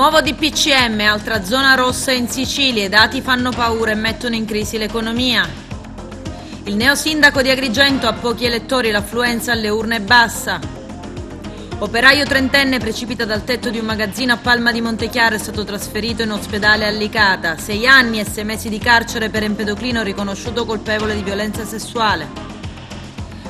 Nuovo DPCM, altra zona rossa in Sicilia, i dati fanno paura e mettono in crisi l'economia. Il neosindaco di Agrigento ha pochi elettori, l'affluenza alle urne è bassa. Operaio trentenne precipita dal tetto di un magazzino a Palma di Montechiaro, è stato trasferito in ospedale a Licata. 6 anni e 6 mesi di carcere per Empedoclino, riconosciuto colpevole di violenza sessuale.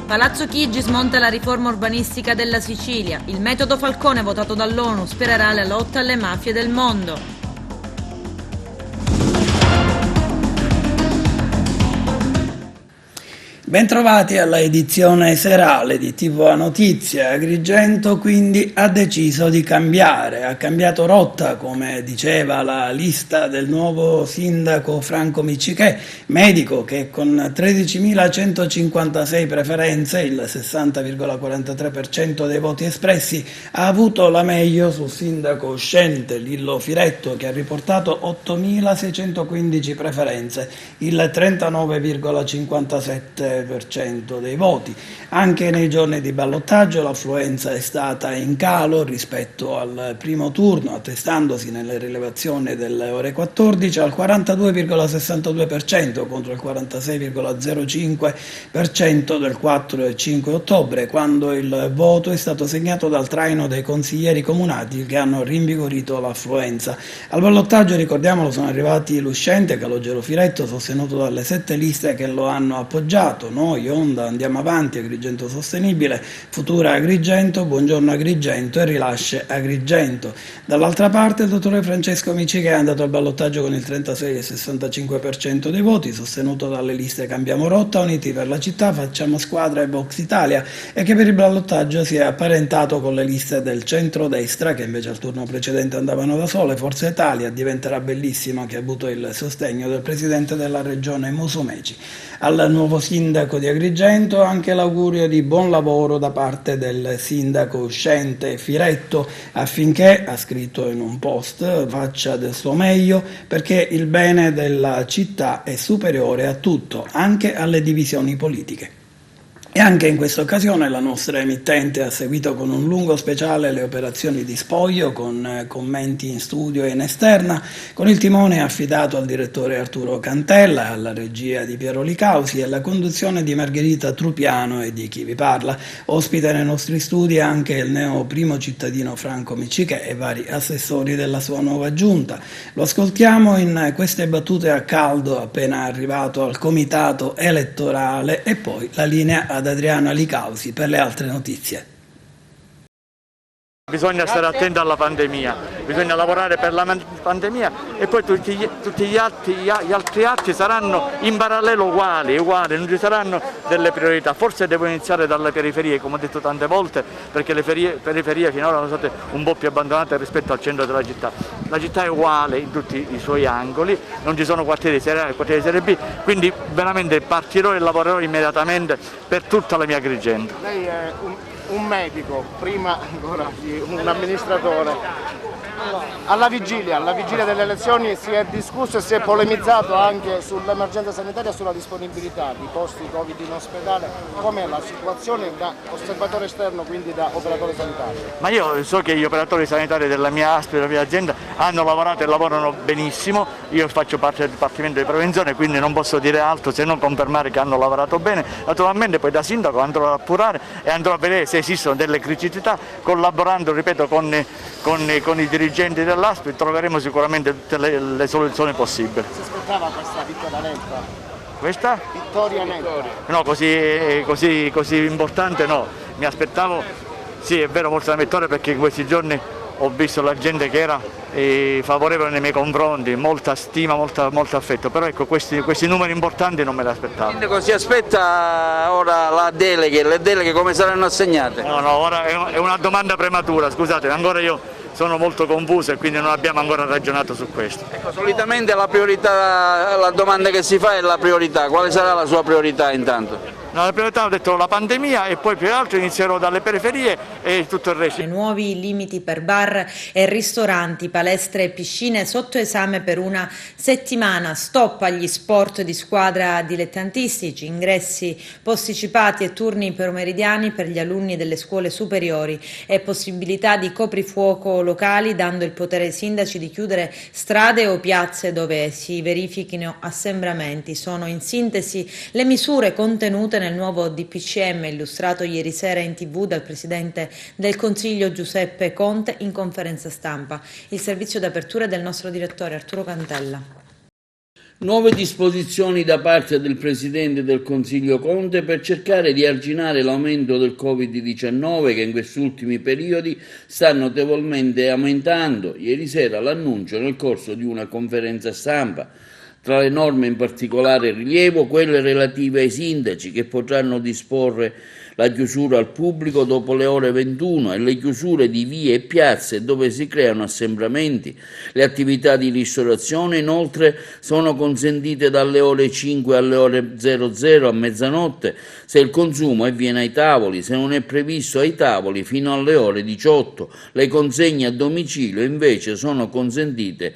Palazzo Chigi smonta la riforma urbanistica della Sicilia. Il metodo Falcone votato dall'ONU spererà la lotta alle mafie del mondo. Bentrovati alla edizione serale di TVA Notizie. Agrigento quindi ha deciso di cambiare, ha cambiato rotta, come diceva la lista del nuovo sindaco Franco Miccichè, medico che con 13.156 preferenze, il 60,43% dei voti espressi, ha avuto la meglio sul sindaco uscente Lillo Firetto, che ha riportato 8.615 preferenze, il 39,57% dei voti. Anche nei giorni di ballottaggio l'affluenza è stata in calo rispetto al primo turno, attestandosi nelle rilevazioni delle ore 14 al 42,62% contro il 46,05% del 4 e 5 ottobre, quando il voto è stato segnato dal traino dei consiglieri comunali che hanno rinvigorito l'affluenza. Al ballottaggio, ricordiamolo, sono arrivati l'uscente Calogero Firetto, sostenuto dalle 7 liste che lo hanno appoggiato: Noi, Onda, Andiamo Avanti, Agrigento Sostenibile, Futura Agrigento, Buongiorno Agrigento e Rilasce Agrigento. Dall'altra parte il dottore Francesco Miccichè è andato al ballottaggio con il 36,65% dei voti, sostenuto dalle liste Cambiamo Rotta, Uniti per la Città, Facciamo Squadra e Vox Italia, e che per il ballottaggio si è apparentato con le liste del centrodestra, che invece al turno precedente andavano da sole. Forza Italia, Diventerà Bellissima, che ha avuto il sostegno del presidente della regione Musumeci. Al nuovo sindaco di Agrigento anche l'augurio di buon lavoro da parte del sindaco uscente Firetto, affinché, ha scritto in un post, faccia del suo meglio, perché il bene della città è superiore a tutto, anche alle divisioni politiche. E anche in questa occasione la nostra emittente ha seguito con un lungo speciale le operazioni di spoglio, con commenti in studio e in esterna, con il timone affidato al direttore Arturo Cantella, alla regia di Piero Licausi e alla conduzione di Margherita Trupiano e di chi vi parla. Ospite nei nostri studi anche il neo primo cittadino Franco Miccichè e vari assessori della sua nuova giunta. Lo ascoltiamo in queste battute a caldo appena arrivato al comitato elettorale, e poi la linea ad Adriano Licausi per le altre notizie. Bisogna stare attenti alla pandemia, bisogna lavorare per la pandemia, e poi tutti gli altri atti saranno in parallelo uguali, non ci saranno delle priorità. Forse devo iniziare dalle periferie, come ho detto tante volte, perché le periferie finora sono state un po' più abbandonate rispetto al centro della città. La città è uguale in tutti i suoi angoli, non ci sono quartieri serie A e quartieri serie B, quindi veramente partirò e lavorerò immediatamente per tutta la mia Agrigento. Lei è un medico, prima ancora un amministratore. Alla vigilia delle elezioni si è discusso e si è polemizzato anche sull'emergenza sanitaria e sulla disponibilità di posti Covid in ospedale. Com'è la situazione da osservatore esterno, quindi da operatore sanitario? Ma io so che gli operatori sanitari della mia ASP, della mia azienda, hanno lavorato e lavorano benissimo. Io faccio parte del Dipartimento di Prevenzione, quindi non posso dire altro se non confermare che hanno lavorato bene. Naturalmente poi da sindaco andrò ad appurare e andrò a vedere se esistono delle criticità, collaborando, ripeto, con i dirigenti dell'ASP troveremo sicuramente tutte le soluzioni possibili. Si aspettava questa vittoria netta? Questa? Vittoria netta? No, così importante no. Mi aspettavo, sì è vero, molta vittoria, perché in questi giorni ho visto la gente che era favorevole nei miei confronti, molta stima, molto affetto, però ecco, questi numeri importanti non me li aspettavo. Il sindaco si aspetta ora le deleghe come saranno assegnate? No, ora è una domanda prematura, scusate, ancora io sono molto confuso e quindi non abbiamo ancora ragionato su questo. Ecco, solitamente la domanda che si fa è la priorità. Quale sarà la sua priorità intanto? La priorità ho detto la pandemia e poi più altro inizierò dalle periferie e tutto il resto. Nuovi limiti per bar e ristoranti, palestre e piscine sotto esame per una settimana, stop agli sport di squadra dilettantistici, ingressi posticipati e turni pomeridiani per gli alunni delle scuole superiori e possibilità di coprifuoco locali, dando il potere ai sindaci di chiudere strade o piazze dove si verifichino assembramenti. Sono in sintesi le misure contenute nel nuovo DPCM illustrato ieri sera in TV dal Presidente del Consiglio Giuseppe Conte in conferenza stampa. Il servizio d'apertura del nostro direttore Arturo Cantella. Nuove disposizioni da parte del Presidente del Consiglio Conte per cercare di arginare l'aumento del Covid-19 che in questi ultimi periodi sta notevolmente aumentando. Ieri sera l'annuncio nel corso di una conferenza stampa. Tra le norme in particolare rilievo quelle relative ai sindaci che potranno disporre la chiusura al pubblico dopo le ore 21 e le chiusure di vie e piazze dove si creano assembramenti. Le attività di ristorazione inoltre sono consentite dalle ore 5 alle ore 00 a mezzanotte se il consumo avviene ai tavoli, se non è previsto ai tavoli fino alle ore 18. Le consegne a domicilio invece sono consentite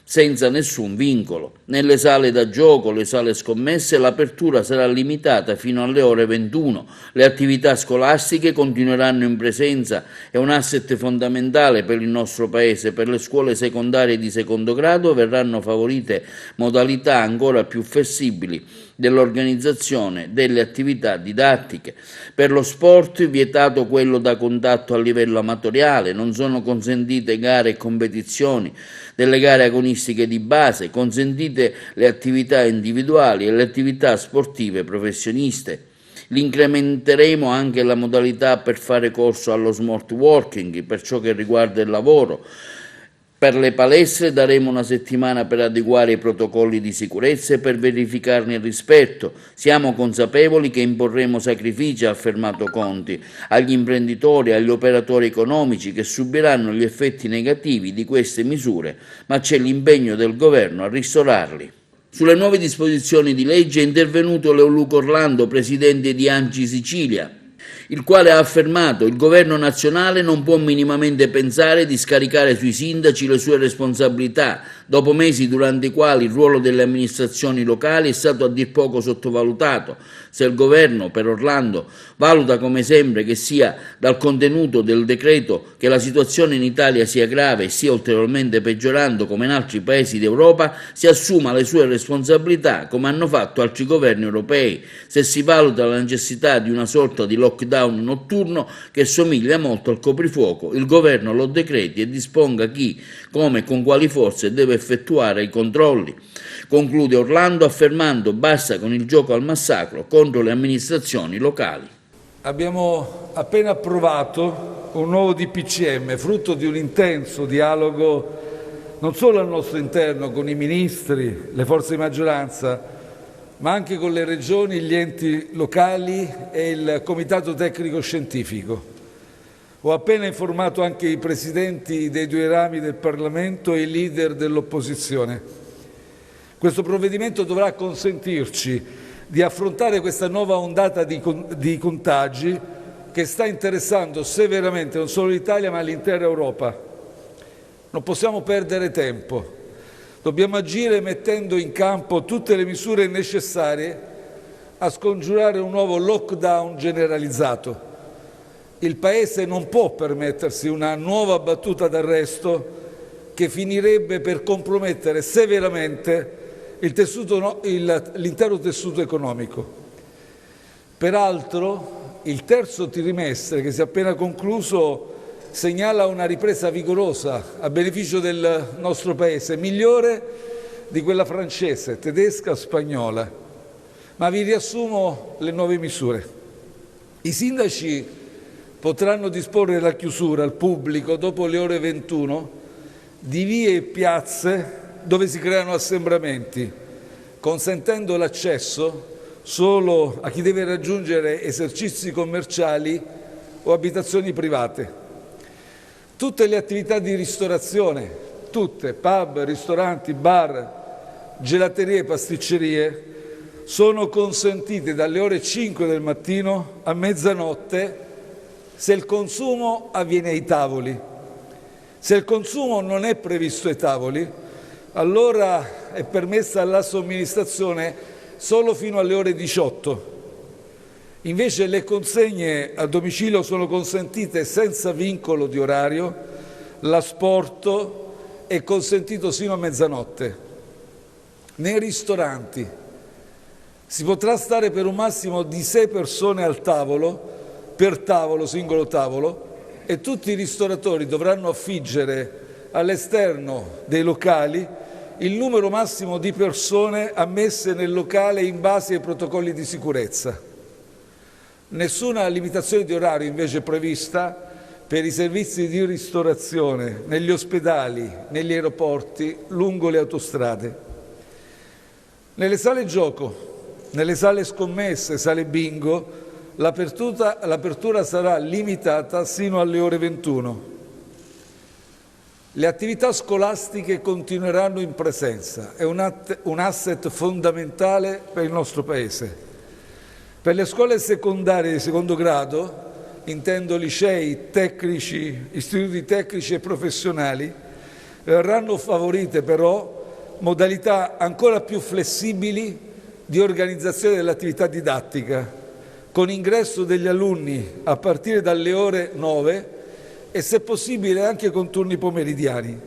senza nessun vincolo. Nelle sale da gioco, le sale scommesse, l'apertura sarà limitata fino alle ore 21. Le attività scolastiche continueranno in presenza, è un asset fondamentale per il nostro Paese. Per le scuole secondarie di secondo grado verranno favorite modalità ancora più flessibili dell'organizzazione delle attività didattiche. Per lo sport vietato quello da contatto a livello amatoriale, non sono consentite gare e competizioni delle gare agonistiche di base, consentite le attività individuali e le attività sportive professioniste. L'incrementeremo anche la modalità per fare corso allo smart working per ciò che riguarda il lavoro. Per le palestre daremo una settimana per adeguare i protocolli di sicurezza e per verificarne il rispetto. Siamo consapevoli che imporremo sacrifici, ha affermato Conte, agli imprenditori e agli operatori economici che subiranno gli effetti negativi di queste misure, ma c'è l'impegno del Governo a ristorarli. Sulle nuove disposizioni di legge è intervenuto Leoluco Orlando, presidente di ANCI Sicilia, il quale ha affermato: il governo nazionale non può minimamente pensare di scaricare sui sindaci le sue responsabilità, dopo mesi durante i quali il ruolo delle amministrazioni locali è stato a dir poco sottovalutato. Se il governo, per Orlando, valuta come sempre che sia dal contenuto del decreto che la situazione in Italia sia grave e stia ulteriormente peggiorando come in altri paesi d'Europa, si assuma le sue responsabilità come hanno fatto altri governi europei. Se si valuta la necessità di una sorta di lockdown notturno che somiglia molto al coprifuoco, il governo lo decreti e disponga chi, come e con quali forze deve effettuare i controlli. Conclude Orlando affermando: basta con il gioco al massacro contro le amministrazioni locali. Abbiamo appena approvato un nuovo DPCM, frutto di un intenso dialogo non solo al nostro interno con i ministri, le forze di maggioranza, ma anche con le regioni, gli enti locali e il Comitato Tecnico Scientifico. Ho appena informato anche i presidenti dei due rami del Parlamento e i leader dell'opposizione. Questo provvedimento dovrà consentirci di affrontare questa nuova ondata di contagi che sta interessando severamente non solo l'Italia ma l'intera Europa. Non possiamo perdere tempo. Dobbiamo agire mettendo in campo tutte le misure necessarie a scongiurare un nuovo lockdown generalizzato. Il Paese non può permettersi una nuova battuta d'arresto che finirebbe per compromettere severamente l'intero tessuto economico. Peraltro, il terzo trimestre che si è appena concluso segnala una ripresa vigorosa a beneficio del nostro Paese, migliore di quella francese, tedesca, spagnola. Ma vi riassumo le nuove misure. I sindaci potranno disporre la chiusura al pubblico dopo le ore 21 di vie e piazze dove si creano assembramenti, consentendo l'accesso solo a chi deve raggiungere esercizi commerciali o abitazioni private. Tutte le attività di ristorazione, tutte, pub, ristoranti, bar, gelaterie, pasticcerie, sono consentite dalle ore 5 del mattino a mezzanotte se il consumo avviene ai tavoli. Se il consumo non è previsto ai tavoli, allora è permessa la somministrazione solo fino alle ore 18. Invece le consegne a domicilio sono consentite senza vincolo di orario, l'asporto è consentito sino a mezzanotte. Nei ristoranti si potrà stare per un massimo di 6 persone al tavolo, per tavolo, singolo tavolo, e tutti i ristoratori dovranno affiggere all'esterno dei locali il numero massimo di persone ammesse nel locale in base ai protocolli di sicurezza. Nessuna limitazione di orario invece è prevista per i servizi di ristorazione negli ospedali, negli aeroporti, lungo le autostrade. Nelle sale gioco, nelle sale scommesse, sale bingo, l'apertura sarà limitata sino alle ore 21. Le attività scolastiche continueranno in presenza, è un asset fondamentale per il nostro Paese. Per le scuole secondarie di secondo grado, intendo licei, tecnici, istituti tecnici e professionali, verranno favorite però modalità ancora più flessibili di organizzazione dell'attività didattica, con ingresso degli alunni a partire dalle ore 9 e se possibile anche con turni pomeridiani.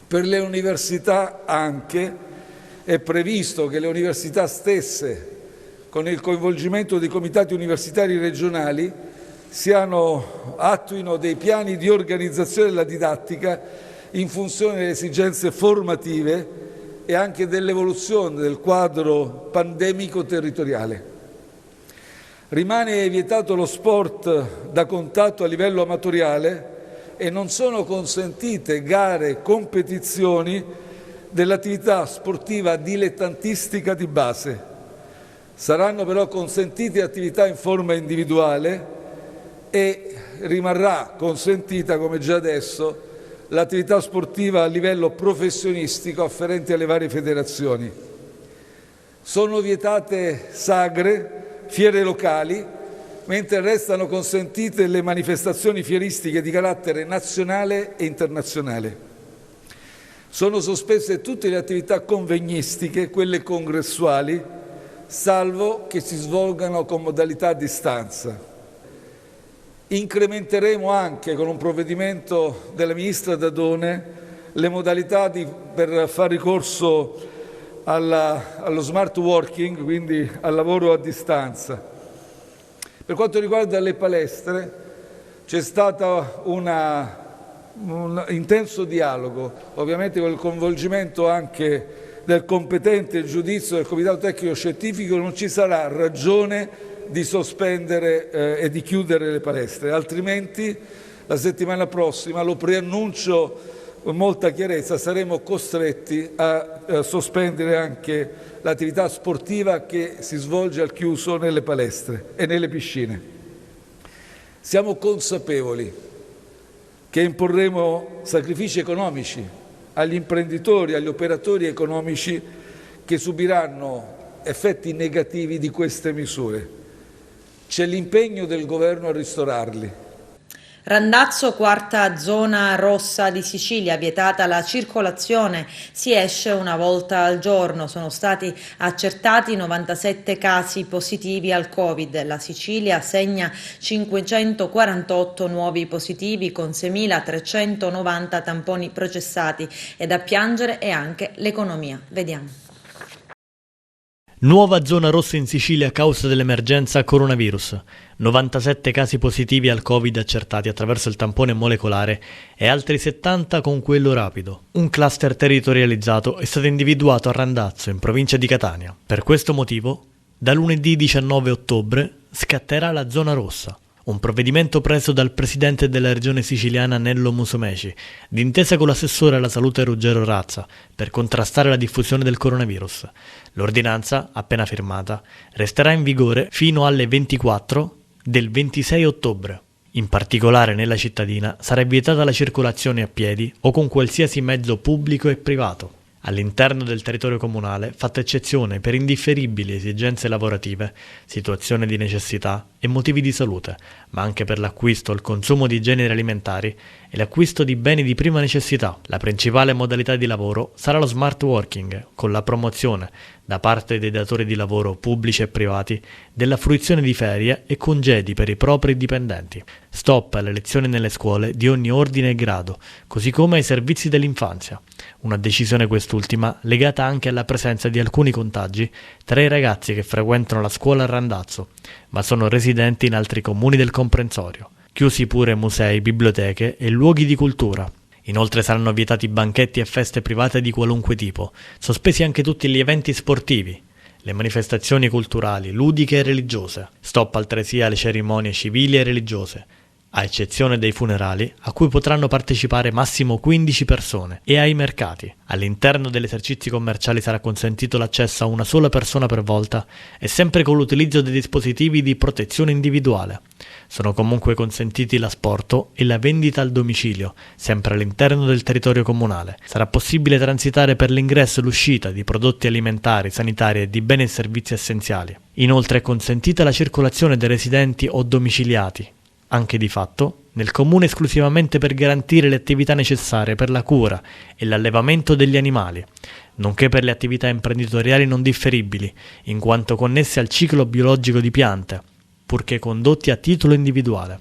Per le università anche è previsto che le università stesse, con il coinvolgimento dei comitati universitari regionali, attuino dei piani di organizzazione della didattica in funzione delle esigenze formative e anche dell'evoluzione del quadro pandemico territoriale. Rimane vietato lo sport da contatto a livello amatoriale e non sono consentite gare, competizioni dell'attività sportiva dilettantistica di base. Saranno però consentite attività in forma individuale e rimarrà consentita, come già adesso, l'attività sportiva a livello professionistico afferente alle varie federazioni. Sono vietate sagre, fiere locali, mentre restano consentite le manifestazioni fieristiche di carattere nazionale e internazionale. Sono sospese tutte le attività convegnistiche, quelle congressuali, salvo che si svolgano con modalità a distanza. Incrementeremo anche con un provvedimento della Ministra Dadone le modalità per fare ricorso allo smart working, quindi al lavoro a distanza. Per quanto riguarda le palestre, c'è stato un intenso dialogo, ovviamente con il coinvolgimento anche del competente giudizio del Comitato Tecnico Scientifico. Non ci sarà ragione di sospendere e di chiudere le palestre, altrimenti la settimana prossima, lo preannuncio con molta chiarezza, saremo costretti a sospendere anche l'attività sportiva che si svolge al chiuso nelle palestre e nelle piscine. Siamo consapevoli che imporremo sacrifici economici agli imprenditori, agli operatori economici che subiranno effetti negativi di queste misure. C'è l'impegno del Governo a ristorarli. Randazzo, quarta zona rossa di Sicilia, vietata la circolazione, si esce una volta al giorno. Sono stati accertati 97 casi positivi al Covid. La Sicilia segna 548 nuovi positivi con 6.390 tamponi processati e da piangere è anche l'economia. Vediamo. Nuova zona rossa in Sicilia a causa dell'emergenza coronavirus. 97 casi positivi al Covid accertati attraverso il tampone molecolare e altri 70 con quello rapido. Un cluster territorializzato è stato individuato a Randazzo, in provincia di Catania. Per questo motivo, da lunedì 19 ottobre scatterà la zona rossa. Un provvedimento preso dal presidente della regione siciliana Nello Musumeci, d'intesa con l'assessore alla salute Ruggero Razza, per contrastare la diffusione del coronavirus. L'ordinanza, appena firmata, resterà in vigore fino alle 24 del 26 ottobre. In particolare nella cittadina sarà vietata la circolazione a piedi o con qualsiasi mezzo pubblico e privato. All'interno del territorio comunale, fatta eccezione per indifferibili esigenze lavorative, situazioni di necessità e motivi di salute, ma anche per l'acquisto o il consumo di generi alimentari e l'acquisto di beni di prima necessità. La principale modalità di lavoro sarà lo smart working, con la promozione, da parte dei datori di lavoro pubblici e privati, della fruizione di ferie e congedi per i propri dipendenti. Stop alle lezioni nelle scuole di ogni ordine e grado, così come ai servizi dell'infanzia. Una decisione quest'ultima legata anche alla presenza di alcuni contagi tra i ragazzi che frequentano la scuola a Randazzo, ma sono residenti in altri comuni del comprensorio. Chiusi pure musei, biblioteche e luoghi di cultura. Inoltre saranno vietati banchetti e feste private di qualunque tipo, sospesi anche tutti gli eventi sportivi, le manifestazioni culturali, ludiche e religiose. Stop altresì alle cerimonie civili e religiose, a eccezione dei funerali, a cui potranno partecipare massimo 15 persone, e ai mercati. All'interno degli esercizi commerciali sarà consentito l'accesso a una sola persona per volta e sempre con l'utilizzo dei dispositivi di protezione individuale. Sono comunque consentiti l'asporto e la vendita al domicilio, sempre all'interno del territorio comunale. Sarà possibile transitare per l'ingresso e l'uscita di prodotti alimentari, sanitari e di beni e servizi essenziali. Inoltre è consentita la circolazione dei residenti o domiciliati, anche di fatto, nel comune esclusivamente per garantire le attività necessarie per la cura e l'allevamento degli animali, nonché per le attività imprenditoriali non differibili, in quanto connesse al ciclo biologico di piante, purché condotti a titolo individuale.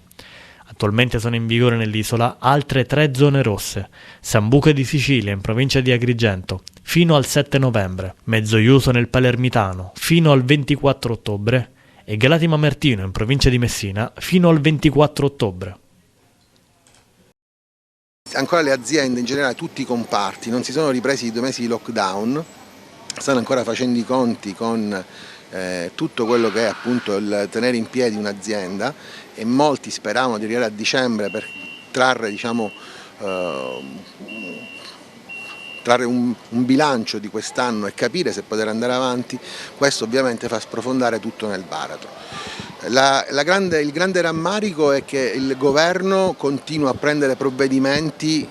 Attualmente sono in vigore nell'isola altre 3 zone rosse: Sambuca di Sicilia in provincia di Agrigento fino al 7 novembre, Mezzoiuso nel Palermitano fino al 24 ottobre e Galati Mamertino in provincia di Messina fino al 24 ottobre. Ancora le aziende, in generale tutti i comparti, non si sono ripresi i 2 mesi di lockdown, stanno ancora facendo i conti con tutto quello che è appunto il tenere in piedi un'azienda, e molti speravano di arrivare a dicembre per trarre, trarre un bilancio di quest'anno e capire se poter andare avanti. Questo ovviamente fa sprofondare tutto nel baratro. Il grande rammarico è che il governo continua a prendere provvedimenti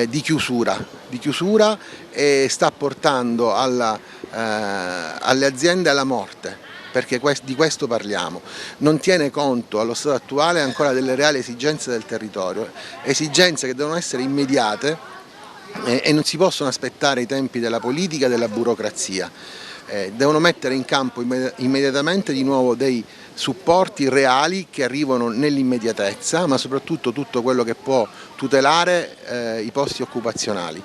di chiusura e sta portando alle aziende alla morte, perché di questo parliamo. Non tiene conto allo stato attuale ancora delle reali esigenze del territorio, esigenze che devono essere immediate e non si possono aspettare i tempi della politica e della burocrazia. Devono mettere in campo immediatamente di nuovo dei supporti reali che arrivano nell'immediatezza, ma soprattutto tutto quello che può tutelare i posti occupazionali.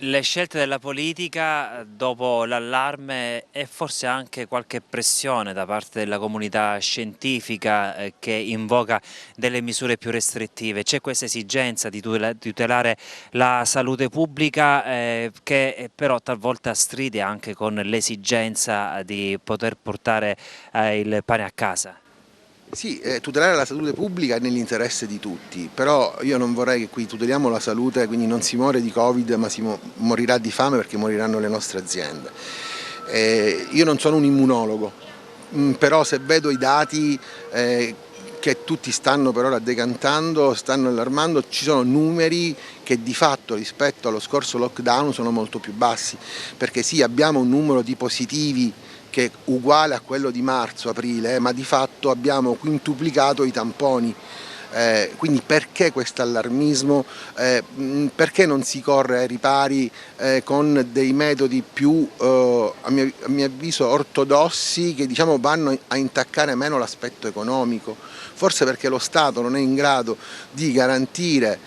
Le scelte della politica dopo l'allarme e forse anche qualche pressione da parte della comunità scientifica che invoca delle misure più restrittive. C'è questa esigenza di tutelare la salute pubblica che però talvolta stride anche con l'esigenza di poter portare il pane a casa. Sì, tutelare la salute pubblica è nell'interesse di tutti, però io non vorrei che qui tuteliamo la salute, quindi non si muore di Covid, ma si morirà di fame perché moriranno le nostre aziende. Io non sono un immunologo, però se vedo i dati che tutti stanno per ora decantando, stanno allarmando, ci sono numeri che di fatto rispetto allo scorso lockdown sono molto più bassi, perché sì, abbiamo un numero di positivi che è uguale a quello di marzo-aprile, ma di fatto abbiamo quintuplicato i tamponi. Quindi perché questo allarmismo? Perché non si corre ai ripari con dei metodi più, a mio avviso, ortodossi, che vanno a intaccare meno l'aspetto economico? Forse perché lo Stato non è in grado di garantire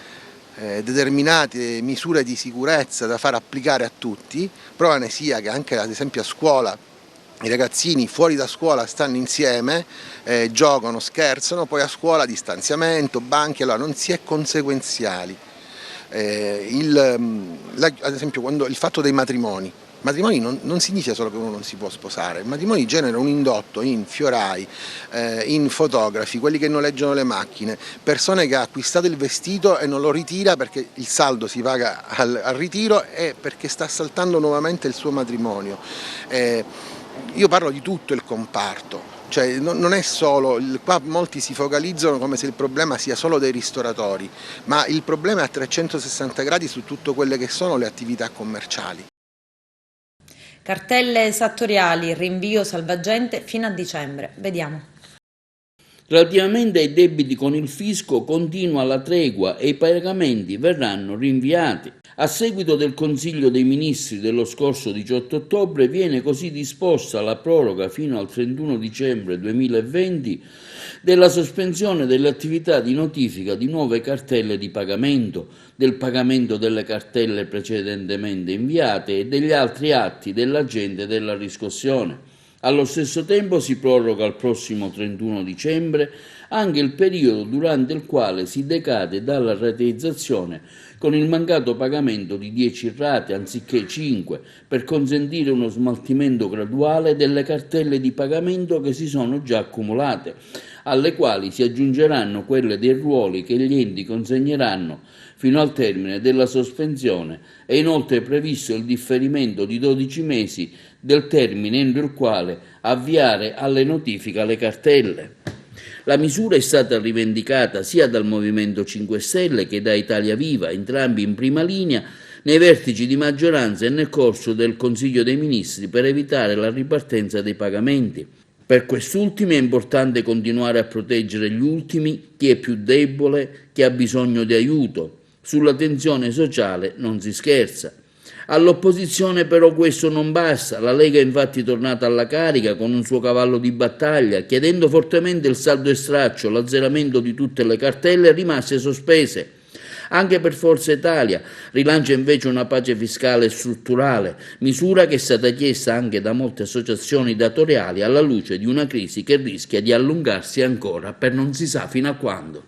determinate misure di sicurezza da far applicare a tutti. Prova ne sia che anche ad esempio a scuola i ragazzini fuori da scuola stanno insieme, giocano, scherzano, poi a scuola distanziamento, banchi, allora non si è conseguenziali. Ad esempio il fatto dei matrimoni. Matrimoni non significa solo che uno non si può sposare, il matrimonio genera un indotto in fiorai, in fotografi, quelli che noleggiano le macchine, persone che ha acquistato il vestito e non lo ritira perché il saldo si paga al ritiro e perché sta saltando nuovamente il suo matrimonio. Io parlo di tutto il comparto, Cioè non è solo, qua molti si focalizzano come se il problema sia solo dei ristoratori, ma il problema è a 360 gradi su tutte quelle che sono le attività commerciali. Cartelle esattoriali, rinvio salvagente fino a dicembre. Vediamo. Relativamente ai debiti con il fisco continua la tregua e i pagamenti verranno rinviati. A seguito del Consiglio dei Ministri dello scorso 18 ottobre viene così disposta la proroga fino al 31 dicembre 2020 della sospensione delle attività di notifica di nuove cartelle di pagamento, del pagamento delle cartelle precedentemente inviate e degli altri atti dell'agente della riscossione. Allo stesso tempo si proroga al prossimo 31 dicembre anche il periodo durante il quale si decade dalla rateizzazione con il mancato pagamento di 10 rate anziché 5 per consentire uno smaltimento graduale delle cartelle di pagamento che si sono già accumulate, alle quali si aggiungeranno quelle dei ruoli che gli enti consegneranno fino al termine della sospensione. È inoltre previsto il differimento di 12 mesi del termine entro il quale avviare alle notifiche le cartelle. La misura è stata rivendicata sia dal Movimento 5 Stelle che da Italia Viva, entrambi in prima linea, nei vertici di maggioranza e nel corso del Consiglio dei Ministri per evitare la ripartenza dei pagamenti. Per quest'ultimi è importante continuare a proteggere gli ultimi, chi è più debole, chi ha bisogno di aiuto. Sulla tensione sociale non si scherza. All'opposizione però questo non basta. La Lega è infatti tornata alla carica con un suo cavallo di battaglia, chiedendo fortemente il saldo e straccio, l'azzeramento di tutte le cartelle rimaste sospese. Anche per Forza Italia rilancia invece una pace fiscale strutturale, misura che è stata chiesta anche da molte associazioni datoriali alla luce di una crisi che rischia di allungarsi ancora per non si sa fino a quando.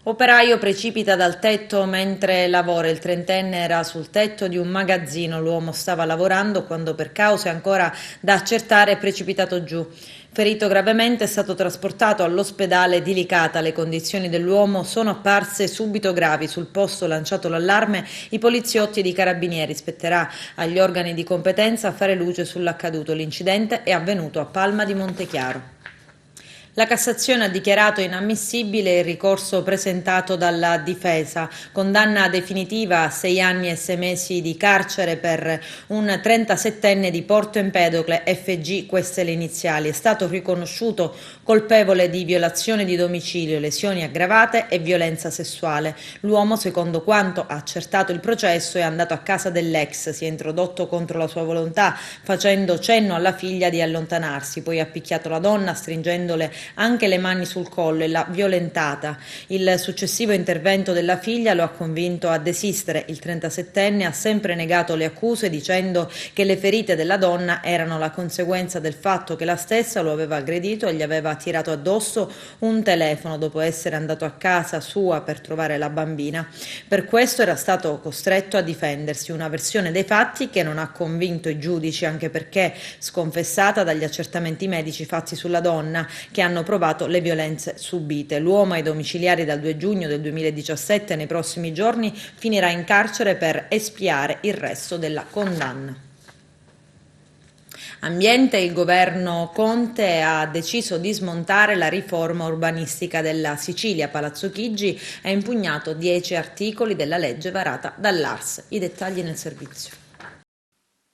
Operaio precipita dal tetto mentre lavora. Il trentenne era sul tetto di un magazzino. L'uomo stava lavorando quando, per cause ancora da accertare, è precipitato giù. Ferito gravemente, è stato trasportato all'ospedale di Licata. Le condizioni dell'uomo sono apparse subito gravi. Sul posto, lanciato l'allarme, i poliziotti ed i carabinieri. Spetterà agli organi di competenza fare luce sull'accaduto. L'incidente è avvenuto a Palma di Montechiaro. La Cassazione ha dichiarato inammissibile il ricorso presentato dalla difesa. Condanna definitiva a 6 anni e 6 mesi di carcere per un 37enne di Porto Empedocle, FG, queste le iniziali. È stato riconosciuto colpevole di violazione di domicilio, lesioni aggravate e violenza sessuale. L'uomo, secondo quanto ha accertato il processo, è andato a casa dell'ex, si è introdotto contro la sua volontà, facendo cenno alla figlia di allontanarsi, poi ha picchiato la donna, stringendole anche le mani sul collo e l'ha violentata. Il successivo intervento della figlia lo ha convinto a desistere. Il 37enne ha sempre negato le accuse, dicendo che le ferite della donna erano la conseguenza del fatto che la stessa lo aveva aggredito e gli aveva tirato addosso un telefono dopo essere andato a casa sua per trovare la bambina. Per questo era stato costretto a difendersi, una versione dei fatti che non ha convinto i giudici, anche perché sconfessata dagli accertamenti medici fatti sulla donna, che hanno provato le violenze subite. L'uomo ai domiciliari dal 2 giugno del 2017 nei prossimi giorni finirà in carcere per espiare il resto della condanna. Ambiente, il governo Conte ha deciso di smontare la riforma urbanistica della Sicilia. Palazzo Chigi ha impugnato 10 articoli della legge varata dall'ARS. I dettagli nel servizio.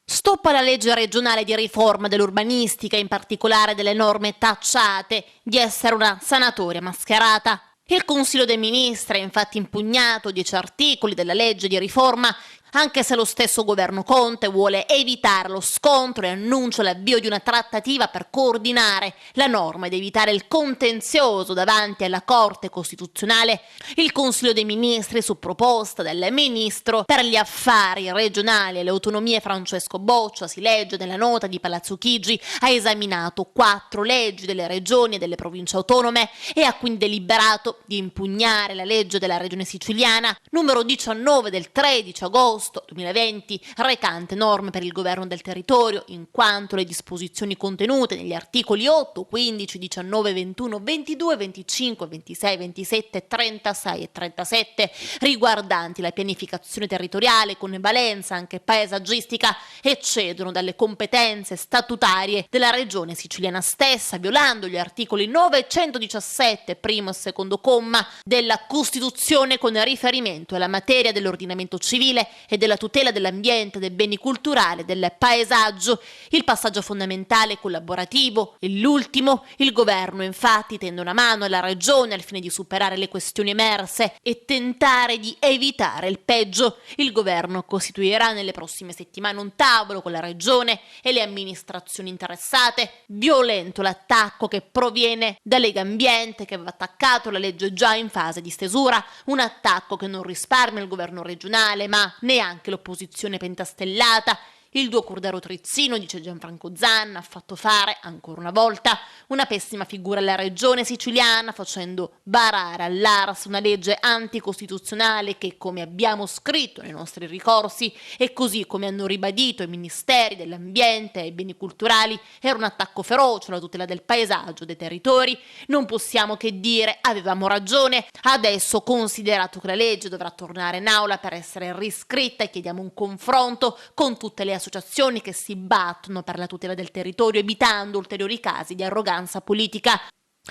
Stop alla legge regionale di riforma dell'urbanistica, in particolare delle norme tacciate di essere una sanatoria mascherata. Il Consiglio dei Ministri ha infatti impugnato 10 articoli della legge di riforma, anche se lo stesso governo Conte vuole evitare lo scontro e annuncia l'avvio di una trattativa per coordinare la norma ed evitare il contenzioso davanti alla Corte Costituzionale. Il Consiglio dei Ministri, su proposta del Ministro per gli affari regionali e le autonomie Francesco Boccia, si legge nella nota di Palazzo Chigi, ha esaminato 4 leggi delle regioni e delle province autonome e ha quindi deliberato di impugnare la legge della regione siciliana numero 19 del 13 agosto agosto 2020, recante norme per il governo del territorio, in quanto le disposizioni contenute negli articoli 8, 15, 19, 21, 22, 25, 26, 27, 36 e 37, riguardanti la pianificazione territoriale con valenza anche paesaggistica, eccedono dalle competenze statutarie della regione siciliana stessa, violando gli articoli 9 e 117, primo e secondo comma, della Costituzione con riferimento alla materia dell'ordinamento civile e della tutela dell'ambiente, dei beni culturali e del paesaggio. Il passaggio fondamentale e collaborativo e l'ultimo, il governo infatti tende una mano alla regione al fine di superare le questioni emerse e tentare di evitare il peggio. Il governo costituirà nelle prossime settimane un tavolo con la regione e le amministrazioni interessate. Violento l'attacco che proviene da Lega Ambiente, che va attaccato alla legge già in fase di stesura, un attacco che non risparmia il governo regionale ma neanche l'opposizione pentastellata. Il duo Cordero-Trizzino, dice Gianfranco Zanna, ha fatto fare, ancora una volta, una pessima figura alla regione siciliana, facendo varare all'ARS una legge anticostituzionale che, come abbiamo scritto nei nostri ricorsi e così come hanno ribadito i ministeri dell'ambiente e beni culturali, era un attacco feroce alla tutela del paesaggio, dei territori. Non possiamo che dire avevamo ragione. Adesso, considerato che la legge dovrà tornare in aula per essere riscritta, chiediamo un confronto con tutte le associazioni che si battono per la tutela del territorio, evitando ulteriori casi di arroganza politica.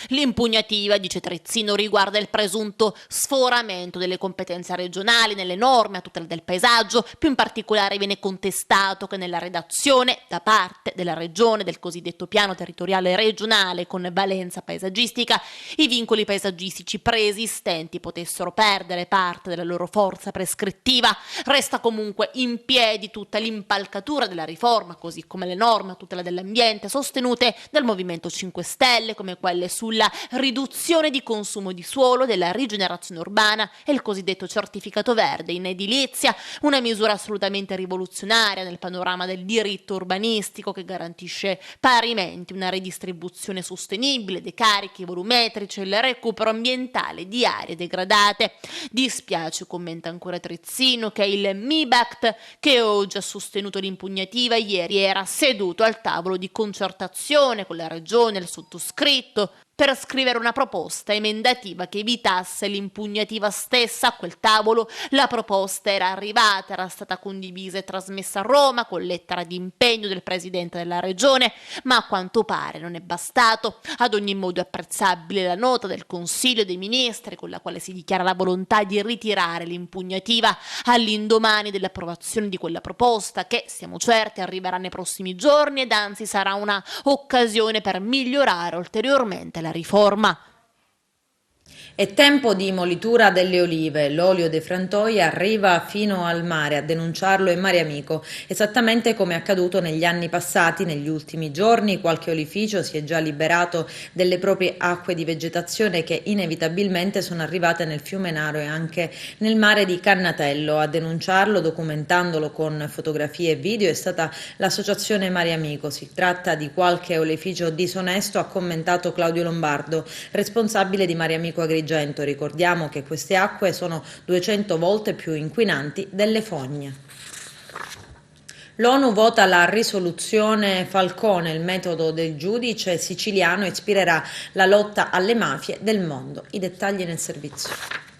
L'impugnativa, dice Trizzino, riguarda il presunto sforamento delle competenze regionali nelle norme a tutela del paesaggio. Più in particolare viene contestato che nella redazione da parte della regione del cosiddetto piano territoriale regionale con valenza paesaggistica i vincoli paesaggistici preesistenti potessero perdere parte della loro forza prescrittiva. Resta comunque in piedi tutta l'impalcatura della riforma, così come le norme a tutela dell'ambiente sostenute dal Movimento 5 Stelle, come quelle sulla riduzione di consumo di suolo, della rigenerazione urbana e il cosiddetto certificato verde in edilizia, una misura assolutamente rivoluzionaria nel panorama del diritto urbanistico che garantisce parimenti una redistribuzione sostenibile dei carichi volumetrici e il recupero ambientale di aree degradate. Dispiace, commenta ancora Trizzino, che il MIBACT, che oggi ha sostenuto l'impugnativa, ieri era seduto al tavolo di concertazione con la regione e il sottoscritto per scrivere una proposta emendativa che evitasse l'impugnativa stessa. A quel tavolo la proposta era arrivata, era stata condivisa e trasmessa a Roma con lettera di impegno del presidente della regione, ma a quanto pare non è bastato. Ad ogni modo è apprezzabile la nota del Consiglio dei Ministri con la quale si dichiara la volontà di ritirare l'impugnativa all'indomani dell'approvazione di quella proposta che, siamo certi, arriverà nei prossimi giorni ed anzi sarà una occasione per migliorare ulteriormente la riforma. È tempo di molitura delle olive, l'olio dei frantoi arriva fino al mare, a denunciarlo è Mare Amico, esattamente come è accaduto negli anni passati. Negli ultimi giorni qualche olificio si è già liberato delle proprie acque di vegetazione che inevitabilmente sono arrivate nel fiume Naro e anche nel mare di Cannatello. A denunciarlo, documentandolo con fotografie e video, è stata l'associazione Mare Amico. Si tratta di qualche olificio disonesto, ha commentato Claudio Lombardo, responsabile di Mare Amico Agrigento. Ricordiamo che queste acque sono 200 volte più inquinanti delle fogne. L'ONU vota la risoluzione Falcone, il metodo del giudice siciliano ispirerà la lotta alle mafie del mondo. I dettagli nel servizio.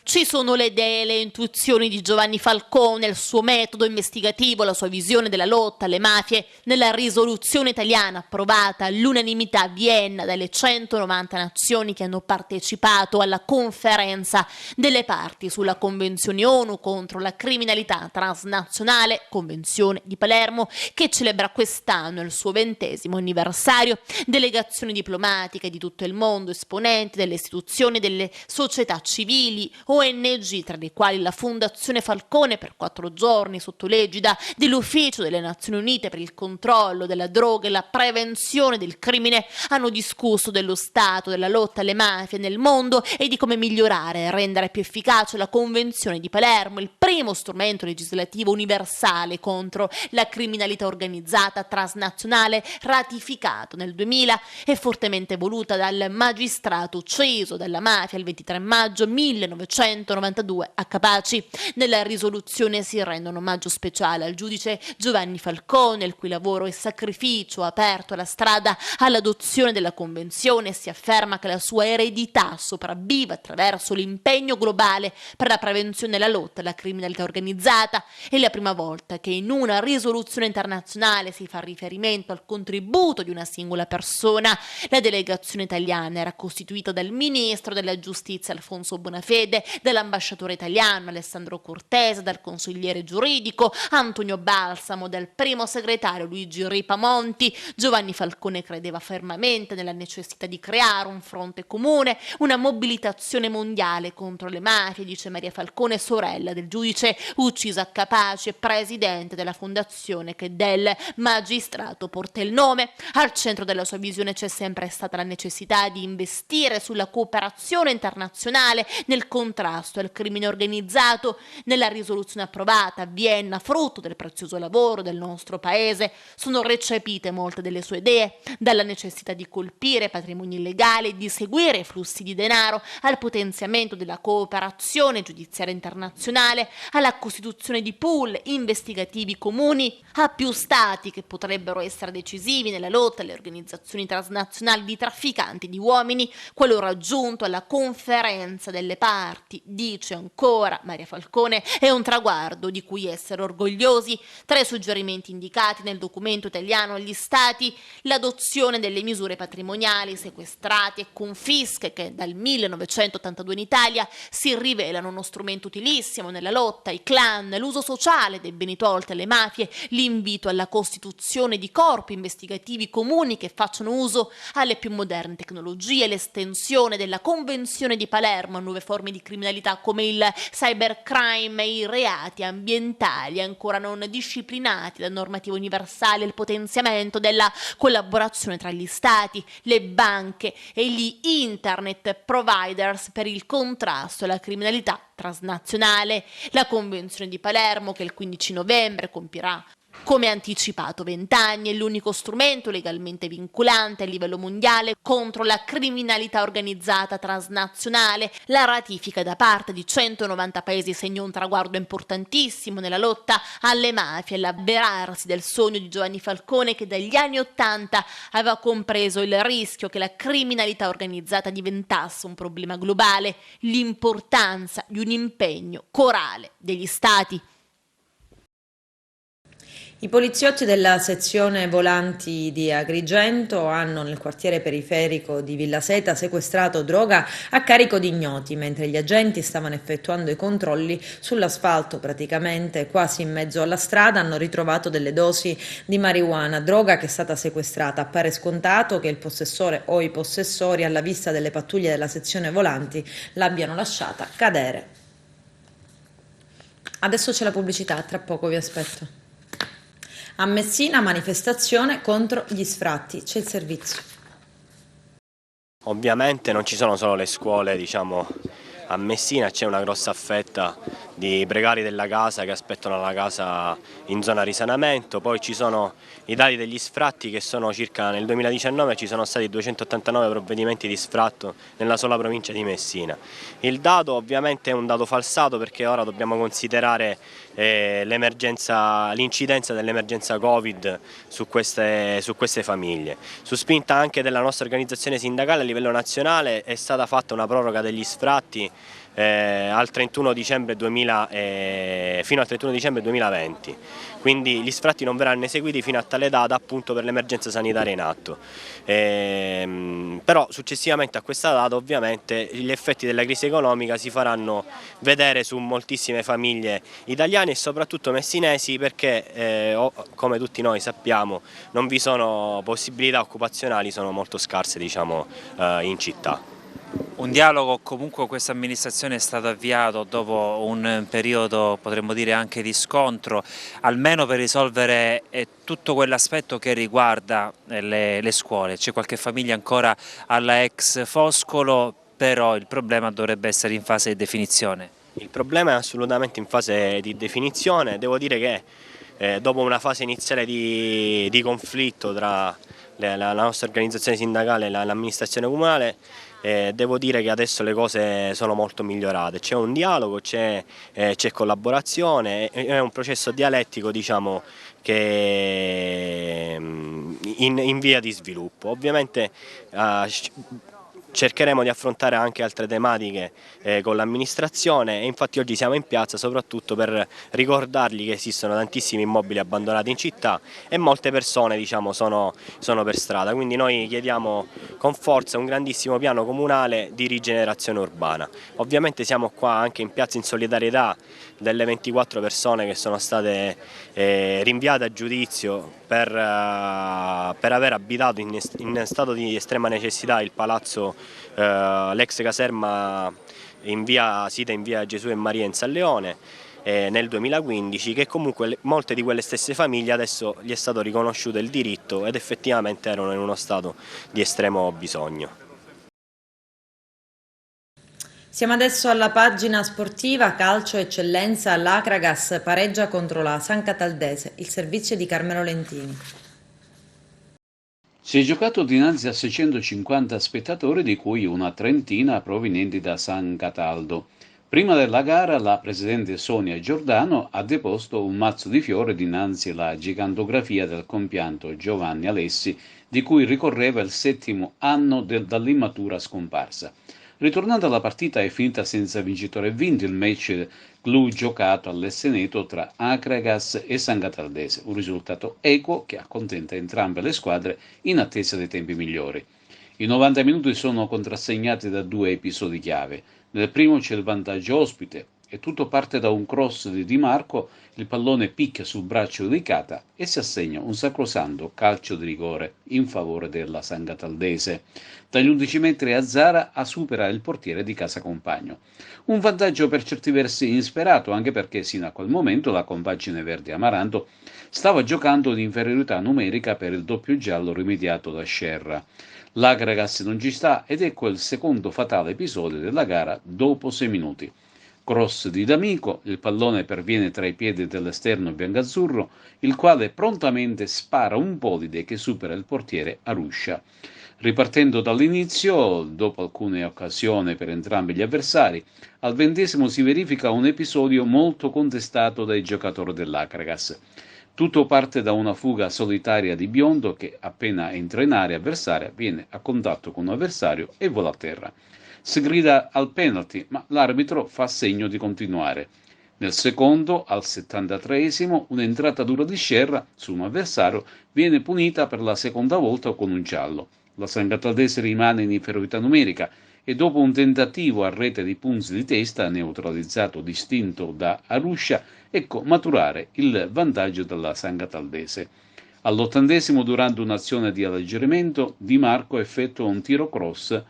Ci sono le idee, le intuizioni di Giovanni Falcone, il suo metodo investigativo, la sua visione della lotta alle mafie nella risoluzione italiana approvata all'unanimità a Vienna dalle 190 nazioni che hanno partecipato alla conferenza delle parti sulla Convenzione ONU contro la criminalità transnazionale, Convenzione di Palermo, che celebra quest'anno il suo 20° anniversario. Delegazioni diplomatiche di tutto il mondo, esponenti delle istituzioni e delle società civili, ONG, tra le quali la Fondazione Falcone per 4 giorni sotto l'egida dell'Ufficio delle Nazioni Unite per il controllo della droga e la prevenzione del crimine, hanno discusso dello stato della lotta alle mafie nel mondo e di come migliorare e rendere più efficace la Convenzione di Palermo, il primo strumento legislativo universale contro la criminalità organizzata transnazionale, ratificato nel 2000 e fortemente voluta dal magistrato ucciso dalla mafia il 23 maggio 1993 192 a Capaci. Nella risoluzione si rende un omaggio speciale al giudice Giovanni Falcone, il cui lavoro e sacrificio ha aperto la strada all'adozione della Convenzione. Si afferma che la sua eredità sopravviva attraverso l'impegno globale per la prevenzione e la lotta alla criminalità organizzata. È la prima volta che in una risoluzione internazionale si fa riferimento al contributo di una singola persona. La delegazione italiana era costituita dal ministro della giustizia Alfonso Bonafede, dall'ambasciatore italiano Alessandro Cortese, dal consigliere giuridico Antonio Balsamo, dal primo segretario Luigi Ripamonti. Giovanni Falcone credeva fermamente nella necessità di creare un fronte comune, una mobilitazione mondiale contro le mafie, dice Maria Falcone, sorella del giudice ucciso a Capaci e presidente della fondazione che del magistrato porta il nome. Al centro della sua visione c'è sempre stata la necessità di investire sulla cooperazione internazionale nel contrasto al crimine organizzato. Nella risoluzione approvata a Vienna, frutto del prezioso lavoro del nostro paese, sono recepite molte delle sue idee, dalla necessità di colpire patrimoni illegali e di seguire i flussi di denaro, al potenziamento della cooperazione giudiziaria internazionale, alla costituzione di pool investigativi comuni a più stati che potrebbero essere decisivi nella lotta alle organizzazioni transnazionali di trafficanti di uomini, quello raggiunto alla conferenza delle parti, dice ancora Maria Falcone, è un traguardo di cui essere orgogliosi. Tra i suggerimenti indicati nel documento italiano agli stati, l'adozione delle misure patrimoniali, sequestrati e confische che dal 1982 in Italia si rivelano uno strumento utilissimo nella lotta ai clan, l'uso sociale dei beni tolti alle mafie, l'invito alla costituzione di corpi investigativi comuni che facciano uso alle più moderne tecnologie, l'estensione della Convenzione di Palermo a nuove forme di criminalità come il cybercrime e i reati ambientali ancora non disciplinati da normativa universale, il potenziamento della collaborazione tra gli stati, le banche e gli internet providers per il contrasto alla criminalità transnazionale. La Convenzione di Palermo, che il 15 novembre compirà come anticipato 20 anni, è l'unico strumento legalmente vincolante a livello mondiale contro la criminalità organizzata transnazionale. La ratifica da parte di 190 paesi segna un traguardo importantissimo nella lotta alle mafie, l'avverarsi del sogno di Giovanni Falcone, che dagli anni '80 aveva compreso il rischio che la criminalità organizzata diventasse un problema globale, l'importanza di un impegno corale degli Stati. I poliziotti della sezione volanti di Agrigento hanno nel quartiere periferico di Villa Seta sequestrato droga a carico di ignoti, mentre gli agenti stavano effettuando i controlli sull'asfalto, praticamente quasi in mezzo alla strada, hanno ritrovato delle dosi di marijuana, droga che è stata sequestrata. Appare scontato che il possessore o i possessori, alla vista delle pattuglie della sezione volanti, l'abbiano lasciata cadere. Adesso c'è la pubblicità, tra poco vi aspetto. A Messina manifestazione contro gli sfratti, c'è il servizio. Ovviamente non ci sono solo le scuole, a Messina c'è una grossa fetta di precari della casa che aspettano la casa in zona risanamento, poi ci sono i dati degli sfratti che sono circa, nel 2019 ci sono stati 289 provvedimenti di sfratto nella sola provincia di Messina. Il dato ovviamente è un dato falsato perché ora dobbiamo considerare l'incidenza dell'emergenza Covid su queste famiglie. Su spinta anche della nostra organizzazione sindacale a livello nazionale è stata fatta una proroga degli sfratti al 31 dicembre fino al 31 dicembre 2020, quindi gli sfratti non verranno eseguiti fino a tale data, appunto per l'emergenza sanitaria in atto. Però successivamente a questa data ovviamente gli effetti della crisi economica si faranno vedere su moltissime famiglie italiane e soprattutto messinesi, perché come tutti noi sappiamo non vi sono possibilità occupazionali, sono molto scarse in città. Un dialogo comunque questa amministrazione è stato avviato dopo un periodo, potremmo dire anche di scontro, almeno per risolvere tutto quell'aspetto che riguarda le scuole. C'è qualche famiglia ancora alla ex Foscolo, però il problema dovrebbe essere in fase di definizione. Il problema è assolutamente in fase di definizione. Devo dire che dopo una fase iniziale di conflitto tra la nostra organizzazione sindacale e l'amministrazione comunale, devo dire che adesso le cose sono molto migliorate, c'è un dialogo, c'è collaborazione, è un processo dialettico, diciamo, che in via di sviluppo. Ovviamente cercheremo di affrontare anche altre tematiche con l'amministrazione e infatti oggi siamo in piazza soprattutto per ricordargli che esistono tantissimi immobili abbandonati in città e molte persone, diciamo, sono per strada, quindi noi chiediamo con forza un grandissimo piano comunale di rigenerazione urbana. Ovviamente siamo qua anche in piazza in solidarietà delle 24 persone che sono state rinviate a giudizio per aver abitato in stato di estrema necessità il palazzo, l'ex caserma sita in via Gesù e Maria in San Leone nel 2015, che comunque molte di quelle stesse famiglie adesso gli è stato riconosciuto il diritto ed effettivamente erano in uno stato di estremo bisogno. Siamo adesso alla pagina sportiva. Calcio eccellenza, l'Acragas pareggia contro la San Cataldese, il servizio di Carmelo Lentini. Si è giocato dinanzi a 650 spettatori, di cui una trentina provenienti da San Cataldo. Prima della gara la presidente Sonia Giordano ha deposto un mazzo di fiori dinanzi alla gigantografia del compianto Giovanni Alessi, di cui ricorreva il 7° anno dall'immatura scomparsa. Ritornando alla partita è finita senza vincitore e vinto il match clou giocato all'Esseneto tra Acragas e San Cataldese, un risultato equo che accontenta entrambe le squadre in attesa dei tempi migliori. I 90 minuti sono contrassegnati da 2 episodi chiave. Nel primo c'è il vantaggio ospite e tutto parte da un cross di Di Marco, il pallone picchia sul braccio di Cata e si assegna un sacrosanto calcio di rigore in favore della San Cataldese. Dagli 11 metri Azzara a superare il portiere di casa compagno. Un vantaggio per certi versi insperato, anche perché sino a quel momento la compagine verde Amaranto stava giocando di inferiorità numerica per il doppio giallo rimediato da Scerra. L'Acragas non ci sta ed ecco il secondo fatale episodio della gara dopo 6 minuti. Cross di D'Amico, il pallone perviene tra i piedi dell'esterno biancazzurro, il quale prontamente spara un polide che supera il portiere Aruscia. Ripartendo dall'inizio, dopo alcune occasioni per entrambi gli avversari, al 20° si verifica un episodio molto contestato dai giocatori dell'Acragas. Tutto parte da una fuga solitaria di Biondo che, appena entra in area avversaria, viene a contatto con un avversario e vola a terra. Si grida al penalty, ma l'arbitro fa segno di continuare. Nel secondo, al 73°, un'entrata dura di Scerra su un avversario viene punita per la seconda volta con un giallo. La San Cataldese rimane in inferiorità numerica e dopo un tentativo a rete di punti di testa neutralizzato distinto da Aruscia, ecco maturare il vantaggio della San Cataldese. All'80°, durante un'azione di alleggerimento, Di Marco effettua un tiro cross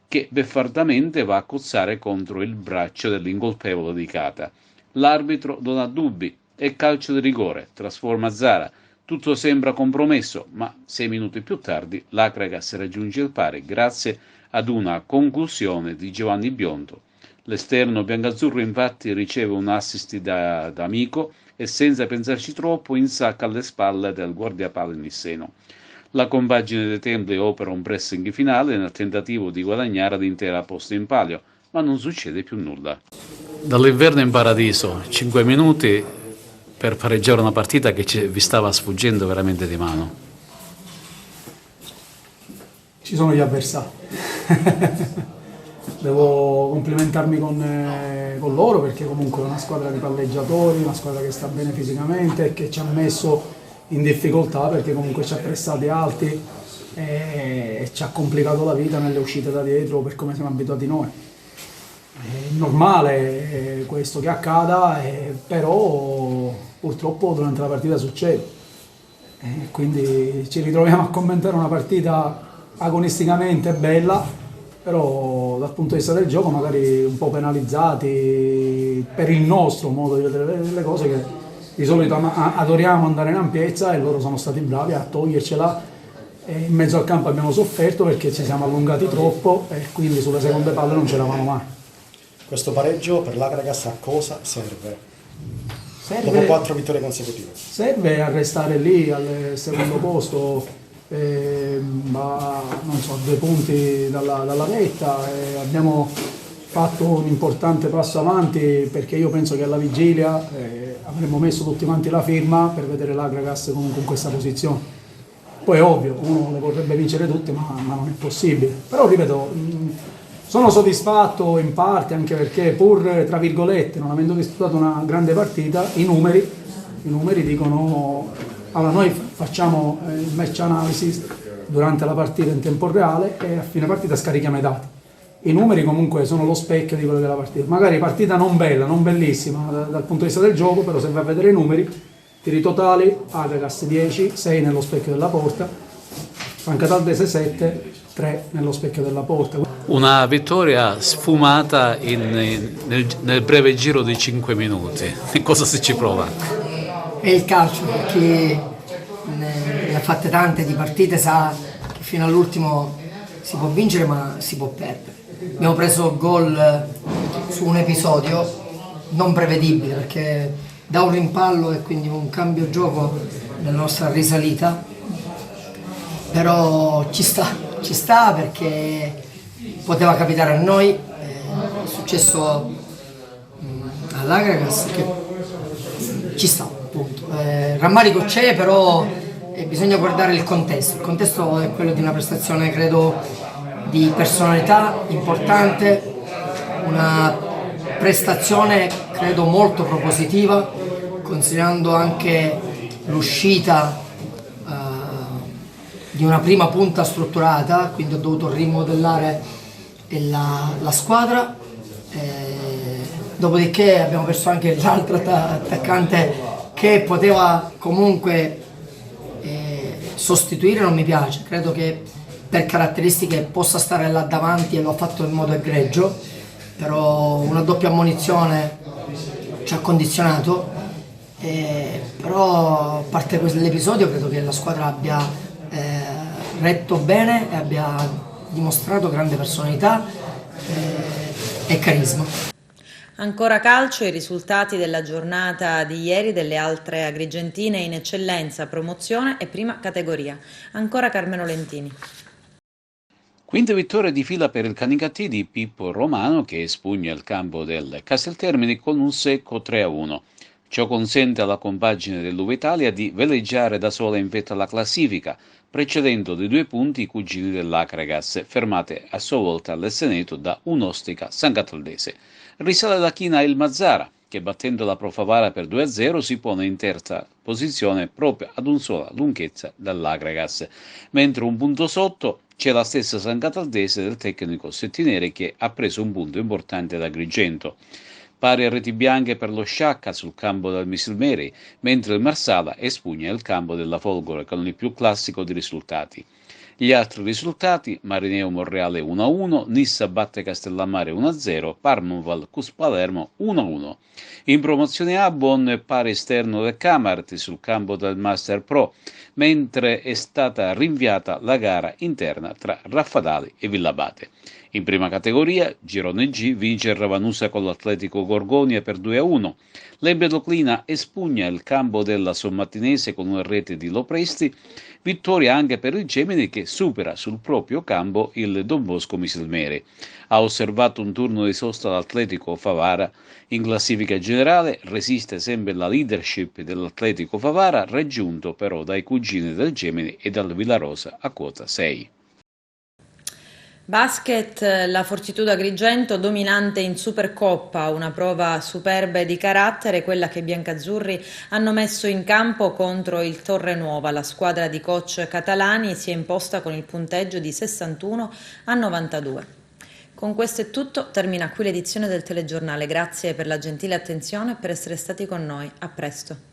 che beffardamente va a cozzare contro il braccio dell'incolpevole di Cata. L'arbitro non ha dubbi, è calcio di rigore, trasforma Zara. Tutto sembra compromesso, ma 6 minuti più tardi l'Acragas raggiunge il pari grazie ad una conclusione di Giovanni Biondo. L'esterno biancazzurro infatti riceve un assist da Amico e senza pensarci troppo insacca alle spalle del guardiapalo nisseno. La compagine dei Templi opera un pressing finale nel tentativo di guadagnare l'intera posta in palio, ma non succede più nulla. Dall'inverno in paradiso, 5 minuti per pareggiare una partita che vi stava sfuggendo veramente di mano. Ci sono gli avversari. Devo complimentarmi con loro perché comunque è una squadra di palleggiatori, una squadra che sta bene fisicamente e che ci ha messo in difficoltà perché comunque ci ha pressati alti e ci ha complicato la vita nelle uscite da dietro per come siamo abituati noi. È normale questo che accada, però purtroppo durante la partita succede. Quindi ci ritroviamo a commentare una partita agonisticamente bella, però dal punto di vista del gioco magari un po' penalizzati per il nostro modo di vedere le cose, che di solito adoriamo andare in ampiezza e loro sono stati bravi a togliercela e in mezzo al campo abbiamo sofferto perché ci siamo allungati troppo e quindi sulle seconde palle non ce l'avamo mai. Questo pareggio per l'Acragas a cosa serve? Dopo 4 vittorie consecutive. Serve a restare lì al secondo posto ma non so, 2 punti dalla vetta, abbiamo fatto un importante passo avanti, perché io penso che alla vigilia avremmo messo tutti quanti la firma per vedere l'Agragas comunque in questa posizione. Poi è ovvio, uno le vorrebbe vincere tutte, ma non è possibile. Però ripeto, sono soddisfatto in parte, anche perché pur, tra virgolette, non avendo disputato una grande partita, i numeri dicono. Allora, noi facciamo il match analysis durante la partita in tempo reale e a fine partita scarichiamo i dati. I numeri comunque sono lo specchio di quello della partita. Magari partita non bella, non bellissima dal punto di vista del gioco, però se vai a vedere i numeri, tiri totali, Agragas 10, 6 nello specchio della porta, Sancataldese 7, 3 nello specchio della porta. Una vittoria sfumata nel breve giro di 5 minuti. Cosa si ci prova? È il calcio, perché ne ha fatte tante di partite, sa che fino all'ultimo si può vincere ma si può perdere. Abbiamo preso gol su un episodio non prevedibile, perché da un rimpallo e quindi un cambio gioco nella nostra risalita, però ci sta perché poteva capitare a noi, è successo all'Agragas, che ci sta, appunto. Rammarico c'è, però bisogna guardare il contesto. Il contesto è quello di una prestazione, credo, di personalità importante, una prestazione credo molto propositiva, considerando anche l'uscita di una prima punta strutturata, quindi ho dovuto rimodellare la squadra, dopodiché abbiamo perso anche l'altro attaccante che poteva comunque sostituire, non mi piace, credo che per caratteristiche possa stare là davanti e lo ha fatto in modo egregio, però una doppia ammonizione ci ha condizionato, però a parte l'episodio credo che la squadra abbia retto bene e abbia dimostrato grande personalità e carisma. Ancora calcio, i risultati della giornata di ieri delle altre agrigentine in eccellenza, promozione e prima categoria. Ancora Carmelo Lentini. Quinta vittoria di fila per il Canicattì di Pippo Romano, che espugna il campo del Casteltermini con un secco 3-1. Ciò consente alla compagine dell'Uva Italia di veleggiare da sola in vetta alla classifica, precedendo di 2 punti i cugini dell'Agragas, fermate a sua volta all'Esseneto da un'ostica Sancataldese. Risale la china il Mazzara, che battendo la Pro Favara per 2-0 si pone in terza posizione proprio ad un sola lunghezza dall'Agragas, mentre un punto sotto c'è la stessa Sancataldese del tecnico Settineri, che ha preso un punto importante da Agrigento. Pari a reti bianche per lo Sciacca sul campo del Misilmeri, mentre il Marsala espugna il campo della Folgore con il più classico di risultati. Gli altri risultati: Marineo Monreale 1-1, Nissa batte Castellammare 1-0, Parmoval Cus Palermo 1-1. In promozione A, Bonn pari esterno del Camart sul campo del Master Pro, mentre è stata rinviata la gara interna tra Raffadali e Villabate. In prima categoria, Girone G vince il Ravanusa con l'Atletico Gorgonia per 2-1. L'Empedoclina espugna il campo della Sommattinese con una rete di Lopresti. Vittoria anche per il Gemini, che supera sul proprio campo il Don Bosco Misilmere. Ha osservato un turno di sosta l'Atletico Favara. In classifica generale resiste sempre la leadership dell'Atletico Favara, raggiunto però dai cugini del Gemini e dal Villarosa a quota 6. Basket, la Fortitudo Agrigento dominante in Supercoppa, una prova superba e di carattere, quella che i biancazzurri hanno messo in campo contro il Torrenuova. La squadra di coach Catalani si è imposta con il punteggio di 61-92. Con questo è tutto, termina qui l'edizione del telegiornale. Grazie per la gentile attenzione e per essere stati con noi. A presto.